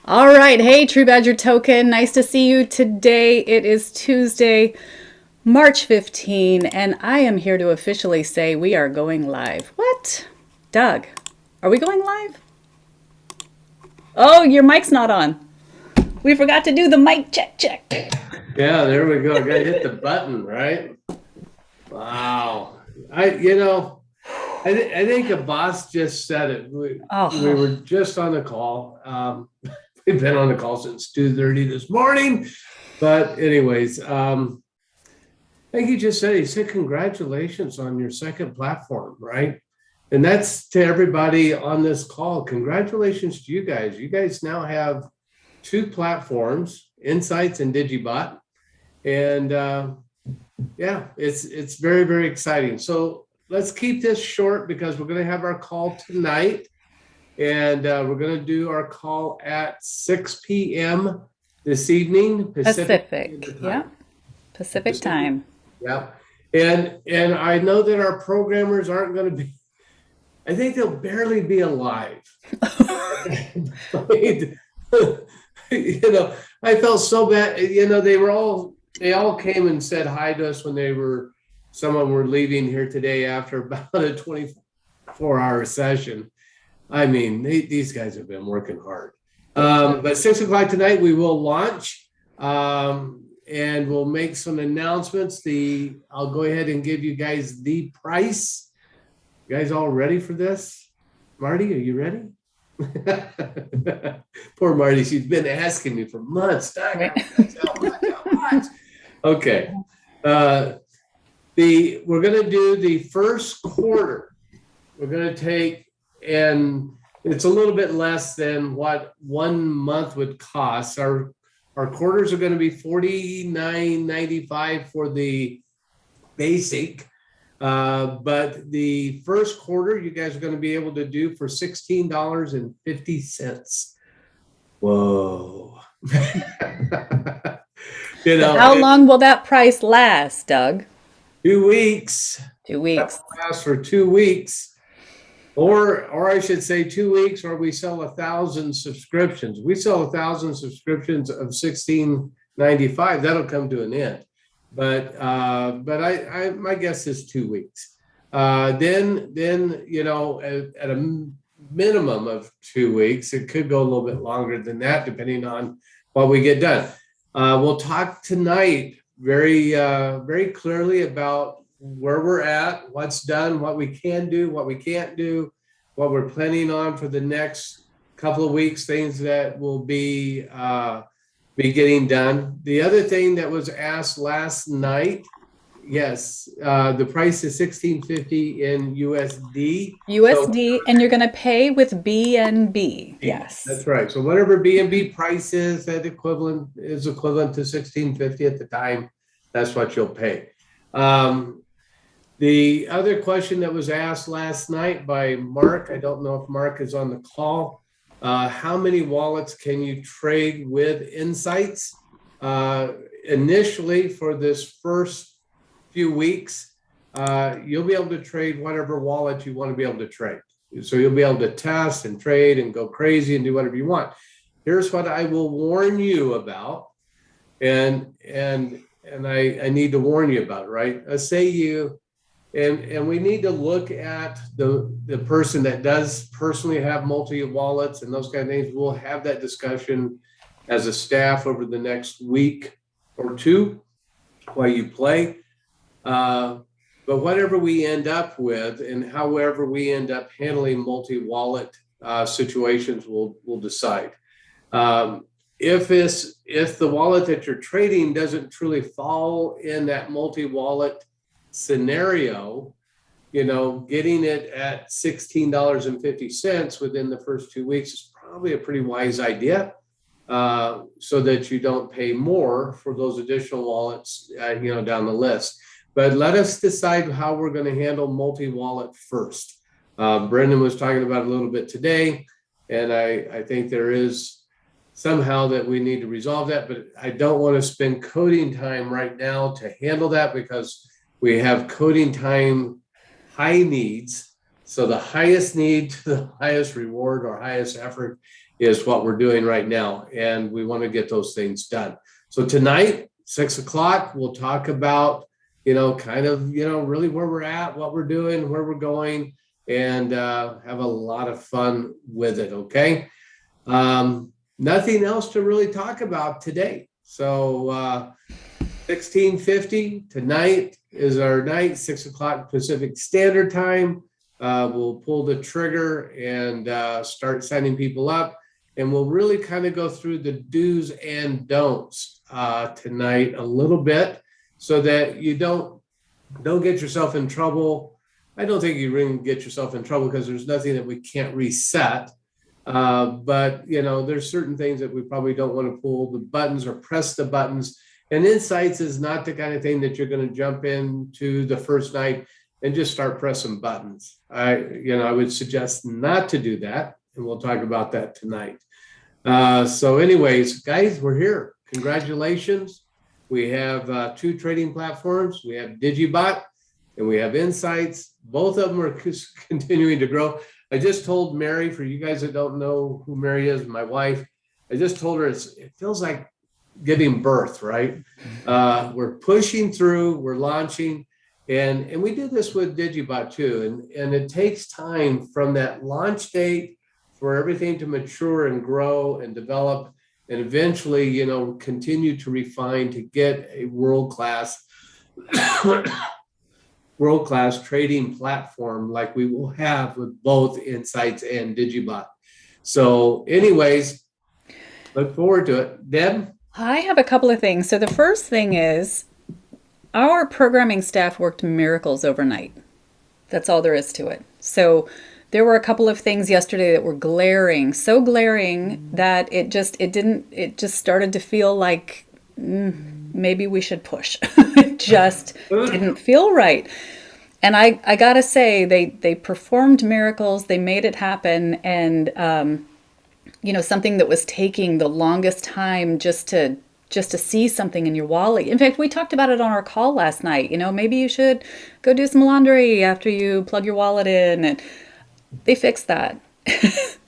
All right. Hey, True Badger Token. Nice to see you today. It is Tuesday, March 15, and I am here to officially say we are going live. What? Doug, are we going live? Oh, your mic's not on. We forgot to do the mic check. Yeah, there we go. Got to hit the button, right? Wow. I think a boss just said it. We Oh, were just on the call. We've been on the call since 2:30 this morning. But anyways, I think he just said, he said, congratulations on your second platform, right? And that's to everybody on this call. Congratulations to you guys. You guys now have two platforms, nSights and Digibot. And yeah, it's very, very exciting. So let's keep this short because we're going to have our call tonight. And we're going to do our call at 6 p.m. this evening, Pacific. Yeah, Pacific time. Yeah. And I know that our programmers aren't going to be, I think they'll barely be alive. I felt so bad. They all came and said hi to us when someone were leaving here today after about a 24-hour session. I mean, these guys have been working hard. But 6 o'clock tonight, we will launch. And we'll make some announcements. I'll go ahead and give you guys the price. You guys all ready for this? Marty, are you ready? Poor Marty, she's been asking me for months. Right. Okay. We're going to do the first quarter. We're going to take, and it's a little bit less than what 1 month would cost. Our quarters are going to be $49.95 for the basic, but the first quarter you guys are going to be able to do for $16.50. Whoa! How long will that price last, Doug? 2 weeks. 2 weeks. That will last for 2 weeks. Or I should say 2 weeks, or we sell 1,000 subscriptions. We sell 1,000 subscriptions of $16.95. That'll come to an end. But I my guess is 2 weeks. Then at a minimum of 2 weeks, it could go a little bit longer than that, depending on what we get done. We'll talk tonight very clearly about where we're at, what's done, what we can do, what we can't do, what we're planning on for the next couple of weeks, things that will be getting done. The other thing that was asked last night, yes, the price is $16.50 in USD. USD, and you're going to pay with BNB. Yes. That's right. So whatever BNB price is, that is equivalent to $16.50 at the time. That's what you'll pay. The other question that was asked last night by Mark, I don't know if Mark is on the call. How many wallets can you trade with nSights? Initially, for this first few weeks, you'll be able to trade whatever wallet you want to be able to trade. So you'll be able to test and trade and go crazy and do whatever you want. Here's what I will warn you about, and I need to warn you about, right? Let's say and we need to look at the person that does personally have multi-wallets and those kind of things. We'll have that discussion as a staff over the next week or two while you play. But whatever we end up with and however we end up handling multi-wallet situations, we'll decide. If the wallet that you're trading doesn't truly fall in that multi-wallet scenario, getting it at $16.50 within the first 2 weeks is probably a pretty wise idea, so that you don't pay more for those additional wallets, down the list. But let us decide how we're going to handle multi-wallet first. Brendan was talking about it a little bit today, and I think there is somehow that we need to resolve that, but I don't want to spend coding time right now to handle that because we have coding time high needs. So the highest need to the highest reward or highest effort is what we're doing right now. And we want to get those things done. So tonight, 6 o'clock, we'll talk about, really where we're at, what we're doing, where we're going, and have a lot of fun with it. Okay. Nothing else to really talk about today. So 1650 tonight is our night, 6 o'clock Pacific Standard Time. We'll pull the trigger and start signing people up. And we'll really kind of go through the do's and don'ts tonight a little bit so that you don't get yourself in trouble. I don't think you really get yourself in trouble because there's nothing that we can't reset. But there's certain things that we probably don't want to pull the buttons or press the buttons. And nSights is not the kind of thing that you're going to jump into the first night and just start pressing buttons. I would suggest not to do that. And we'll talk about that tonight. So anyways, guys, we're here. Congratulations. We have 2 trading platforms. We have Digibot and we have nSights. Both of them are continuing to grow. I just told Mary, for you guys that don't know who Mary is, my wife, I just told her it feels like giving birth, right? We're pushing through, we're launching, and we did this with Digibot too. And it takes time from that launch date for everything to mature and grow and develop and eventually, continue to refine to get a world-class trading platform like we will have with both nSights and Digibot. So anyways, look forward to it. Deb? I have a couple of things. So the first thing is our programming staff worked miracles overnight. That's all there is to it. So there were a couple of things yesterday that were glaring, so glaring that it just started to feel like maybe we should push. It just didn't feel right. And I gotta say, they performed miracles, they made it happen, and something that was taking the longest time just to see something in your wallet. In fact, we talked about it on our call last night. Maybe you should go do some laundry after you plug your wallet in, and they fixed that.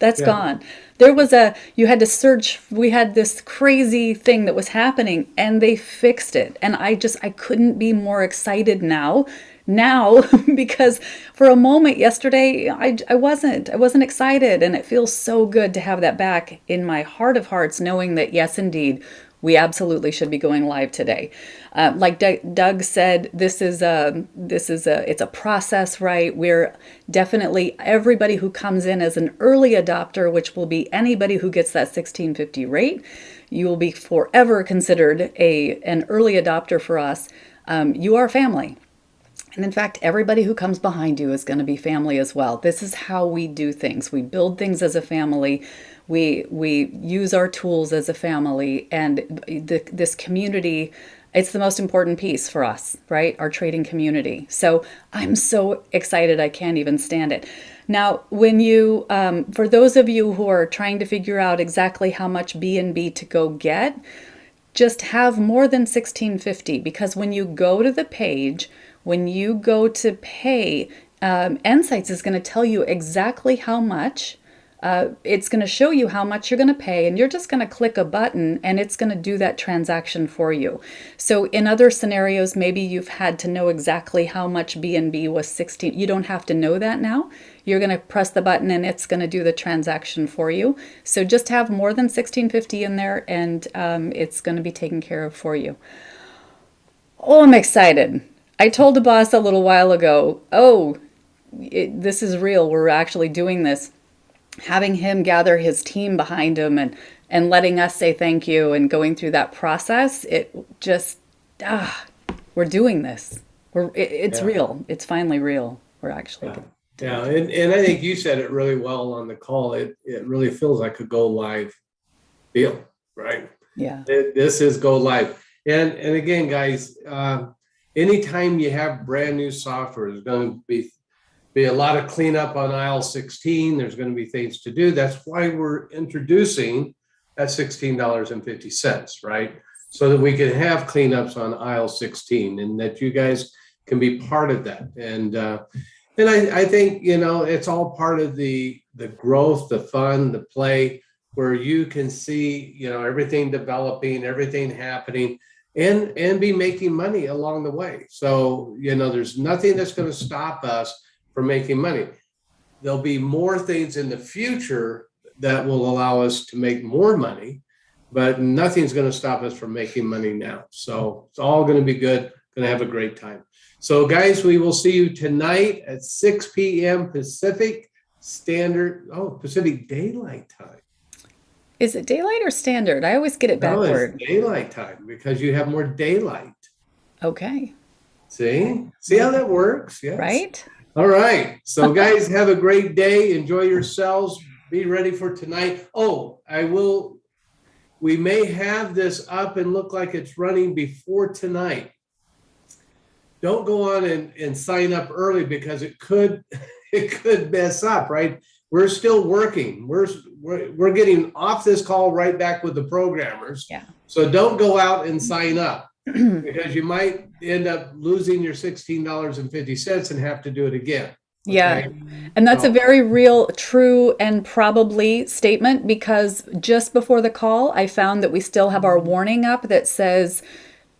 That's gone. You had to search. We had this crazy thing that was happening and they fixed it. And I couldn't be more excited now because for a moment yesterday, I wasn't excited, and it feels so good to have that back in my heart of hearts, knowing that yes, indeed, we absolutely should be going live today. Like Doug said, it's a process, right? We're definitely, everybody who comes in as an early adopter, which will be anybody who gets that 1650 rate, you will be forever considered an early adopter for us. You are family. And in fact, everybody who comes behind you is going to be family as well. This is how we do things. We build things as a family. We use our tools as a family, and this community, it's the most important piece for us, right? Our trading community. So I'm so excited, I can't even stand it. Now, when you, for those of you who are trying to figure out exactly how much BNB to go get, just have more than 1650, because when you go to the page, when you go to pay, nSights is going to tell you exactly how much. It's going to show you how much you're going to pay, and you're just going to click a button and it's going to do that transaction for you. So in other scenarios, maybe you've had to know exactly how much BNB was 16. You don't have to know that now. You're going to press the button and it's going to do the transaction for you. So just have more than 1650 in there, and it's going to be taken care of for you. Oh, I'm excited. I told the boss a little while ago, this is real. We're actually doing this. Having him gather his team behind him and letting us say thank you and going through that process, it just, we're doing this. It's real. It's finally real. We're actually. Yeah. And I think you said it really well on the call. It really feels like a go live deal, right? Yeah. This is go live. And again, guys, anytime you have brand new software, there's going to be a lot of cleanup on aisle 16. There's going to be things to do. That's why we're introducing at $16.50, right? So that we can have cleanups on aisle 16 and that you guys can be part of that. And I think, it's all part of the growth, the fun, the play. where you can see, everything developing, everything happening, and be making money along the way. So, there's nothing that's going to stop us from making money. There'll be more things in the future that will allow us to make more money, but nothing's going to stop us from making money now. So it's all going to be good. Going to have a great time. So guys, we will see you tonight at 6 p.m. Pacific Daylight Time. Is it daylight or standard? I always get it backward. No, it's daylight time because you have more daylight. Okay. See how that works? Yes. Right? All right. So guys, have a great day. Enjoy yourselves. Be ready for tonight. Oh, we may have this up and look like it's running before tonight. Don't go on and sign up early because it could mess up, right? We're still working. We're getting off this call right back with the programmers. Yeah. So don't go out and sign up because you might end up losing your $16.50 and have to do it again. Okay? Yeah. And that's a very real, true, and probably statement, because just before the call, I found that we still have our warning up that says,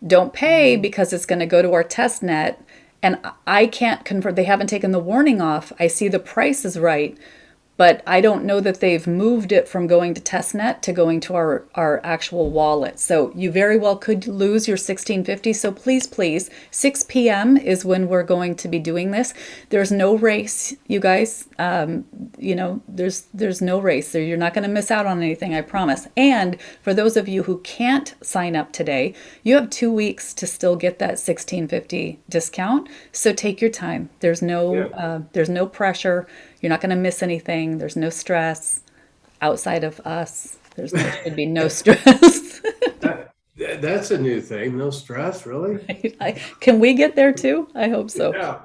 don't pay because it's going to go to our test net. And I can't confirm, they haven't taken the warning off. I see the price is right, but I don't know that they've moved it from going to testnet to going to our actual wallet. So you very well could lose your $16.50. So please, 6 p.m. is when we're going to be doing this. There's no race, you guys. There's no race. So you're not going to miss out on anything, I promise. And for those of you who can't sign up today, you have 2 weeks to still get that $16.50 discount. So take your time. There's no pressure. You're not going to miss anything. There's no stress outside of us. There should be no stress. That's a new thing. No stress, really? Can we get there too? I hope so. Yeah.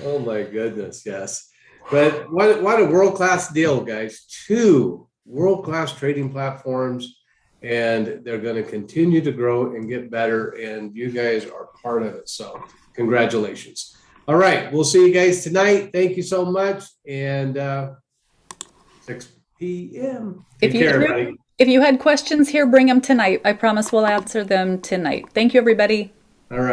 Oh my goodness, yes. But what a world-class deal, guys. 2 world-class trading platforms, and they're going to continue to grow and get better, and you guys are part of it. So congratulations. All right, we'll see you guys tonight. Thank you so much. And 6 p.m. Take care, everybody. If you had questions here, bring them tonight. I promise we'll answer them tonight. Thank you, everybody. All right.